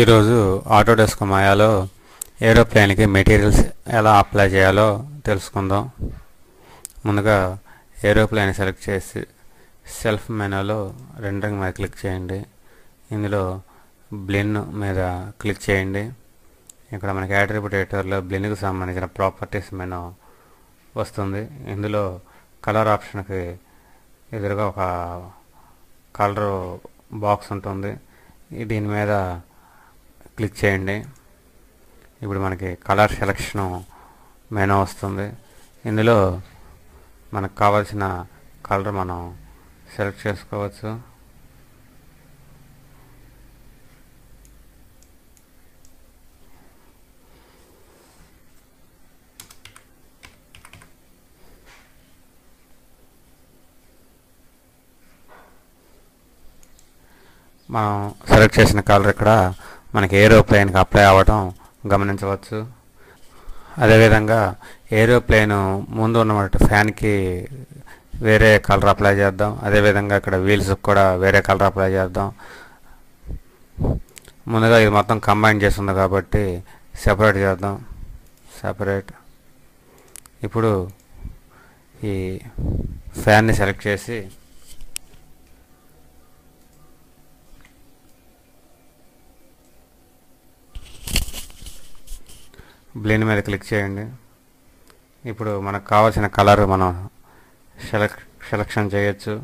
ఈరోజు Autodesk మాయాలో ఏరోప్లేన్కి materials ఎలా apply చేయాలో తెలుసుకుందాం. ముందుగా ఏరోప్లేన్ సెలెక్ట్ చేసి సెల్ఫ్ మెనూలో రెండరింగ్ మీద క్లిక్ చేయండి. ఇందులో బ్లెండ్ మీద క్లిక్ చేయండి. ఇక్కడ మనకి యాట్రిబ్యూట్ ఎడిటర్లో బ్లెండ్కి సంబంధించిన ప్రాపర్టీస్ మెనూ వస్తుంది. ఇందులో కలర్ ఆప్షన్కి ఎదురుగా ఒక కలర్ బాక్స్ ఉంటుంది. దీని మీద క్లిక్ చేయండి. ఇప్పుడు మనకి కలర్ సెలెక్షన్ మెనూ వస్తుంది. ఇందులో మనకు కావాల్సిన కలర్ మనం సెలెక్ట్ చేసుకోవచ్చు. మనం సెలెక్ట్ చేసిన కలర్ ఇక్కడ మనకి ఏరోప్లేన్కి అప్లై అవ్వడం గమనించవచ్చు. అదేవిధంగా ఏరోప్లేన్ ముందు ఉన్నమాట ఫ్యాన్కి వేరే కలర్ అప్లై చేద్దాం. అదేవిధంగా ఇక్కడ వీల్స్కి కూడా వేరే కలర్ అప్లై చేద్దాం. ముందుగా ఇది మొత్తం కంబైన్ చేస్తుంది కాబట్టి సెపరేట్ చేద్దాం. సెపరేట్. ఇప్పుడు ఈ ఫ్యాన్ని సెలెక్ట్ చేసి బ్లెండ్ మీద క్లిక్ చేయండి. ఇప్పుడు మనకు కావాల్సిన కలర్ మనం సెలెక్షన్ చేయొచ్చు.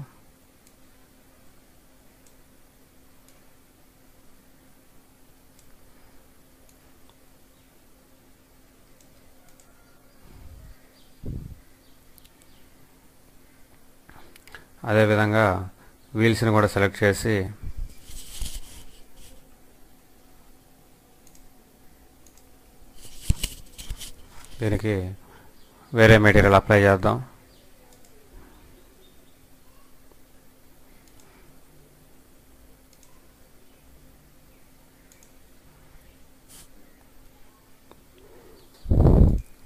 అదేవిధంగా వీల్స్ని కూడా సెలెక్ట్ చేసి దీనికి వేరే మెటీరియల్ అప్లై చేద్దాం.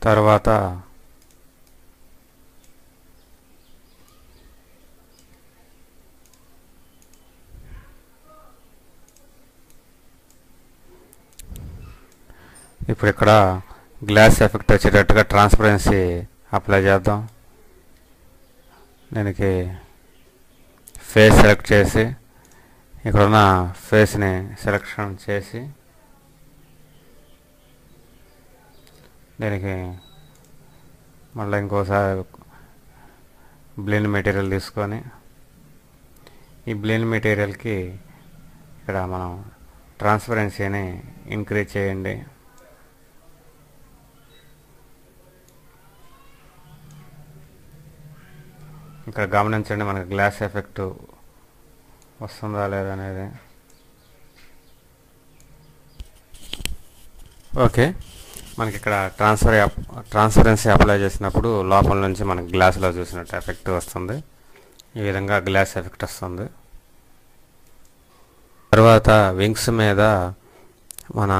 తర్వాత ఇప్పుడు ఇక్కడ గ్లాస్ ఎఫెక్ట్ వచ్చేటట్టుగా ట్రాన్స్పరెన్సీ అప్లై చేద్దాం. దీనికి ఫేస్ సెలెక్ట్ చేసి ఇక్కడున్న ఫేస్ని సెలెక్షన్ చేసి దీనికి మళ్ళీ ఇంకోసారి బ్లెండ్ మెటీరియల్ తీసుకొని ఈ బ్లెండ్ మెటీరియల్కి ఇక్కడ మనం ట్రాన్స్పరెన్సీని ఇంక్రీజ్ చేయండి. ఇక్కడ గమనించండి మనకి గ్లాస్ ఎఫెక్ట్ వస్తుందా లేదా అనేది. ఓకే, మనకి ఇక్కడ ట్రాన్స్పరెన్సీ అప్లై చేసినప్పుడు లోపల నుంచి మనకి గ్లాస్లో చూసినట్టు ఎఫెక్ట్ వస్తుంది. ఈ విధంగా గ్లాస్ ఎఫెక్ట్ వస్తుంది. తర్వాత వింగ్స్ మీద మన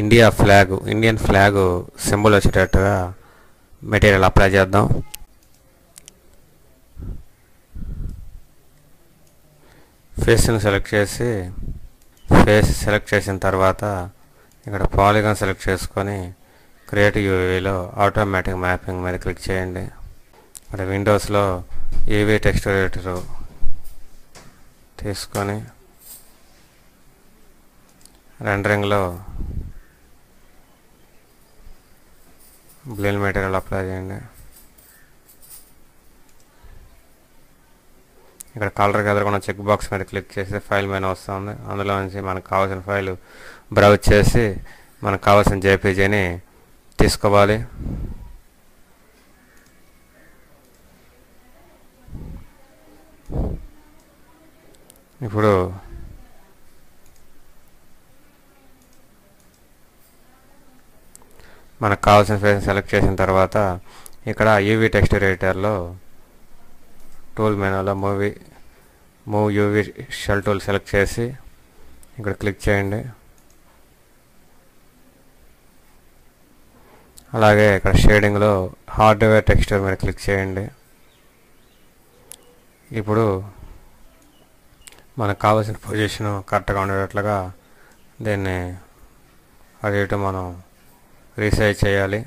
ఇండియన్ ఫ్లాగ్ సింబల్ వచ్చేటట్టుగా మెటీరియల్ అప్లై చేద్దాం. ఫేస్ని సెలెక్ట్ చేసి ఫేస్ సెలెక్ట్ చేసిన తర్వాత ఇక్కడ పాలిగాన్ సెలెక్ట్ చేసుకొని క్రియేట్ యూవీలో ఆటోమేటిక్ మ్యాపింగ్ మీద క్లిక్ చేయండి. ఇక్కడ విండోస్లో యూవీ టెక్స్చర్ ఎడిటర్ తీసుకొని రెండరింగ్లో బ్లెండ్ మెటీరియల్ అప్లై చేయండి. ఇక్కడ కలర్కి ఎదురుకున్న చెక్ బాక్స్ మీద క్లిక్ చేసి ఫైల్ మెనూ వస్తుంది. అందులో నుంచి మనకు కావాల్సిన ఫైల్ బ్రౌజ్ చేసి మనకు కావాల్సిన జేపీజీని తీసుకోవాలి. ఇప్పుడు మనకు కావాల్సిన ఫేస్ సెలెక్ట్ చేసిన తర్వాత ఇక్కడ యూవీ టెక్స్చర్ ఎడిటర్లో టూల్ మెనూలో move UV shell tool select చేసి ఇక్కడ క్లిక్ చేయండి. అలాగే ఇక్కడ షేడింగ్లో హార్డ్వేర్ టెక్స్చర్ మీద క్లిక్ చేయండి. ఇప్పుడు మనకు కావాల్సిన పొజిషన్ కరెక్ట్గా ఉండేటట్లుగా దీన్ని అటు ఇటు మనం రీసైజ్ చేయాలి.